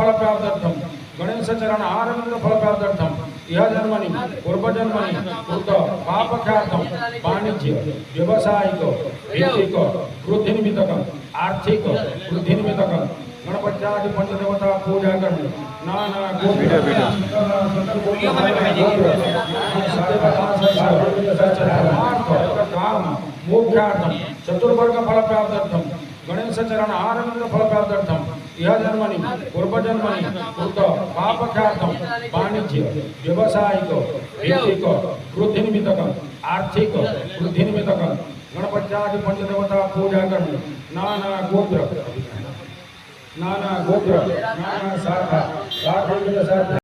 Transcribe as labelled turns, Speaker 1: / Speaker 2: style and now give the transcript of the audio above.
Speaker 1: चतुर्वर्गफलप्राप्त्यर्थं गणेशचरण आरविन्दफलप्राप्त्यर्थं इह जन्मनि पूर्वजन्मनि कृत पापख्यातं वाणिज्य व्यावसायिक वैदिक वृद्धिनिमित्तक आर्थिक वृद्धिनिमित्तक गणपत्यादि पंचदेवता पूजा करनी नाना काम मोक्षार्थं चतुर्वर्ग फल प्राप्त्यर्थं गणेशचरण आरविंद फल प्राप्त्यर्थं इह जन्मनि पूर्वजन्मनि कृत पापख्यातं वाणिज्य व्यावसायिक वैदिक वृद्धिनिमित्तक आर्थिक वृद्धिनिमित्तक गणपत्यादि पंचदेवता पूजा करनी नाना गोत्र नाना शाखा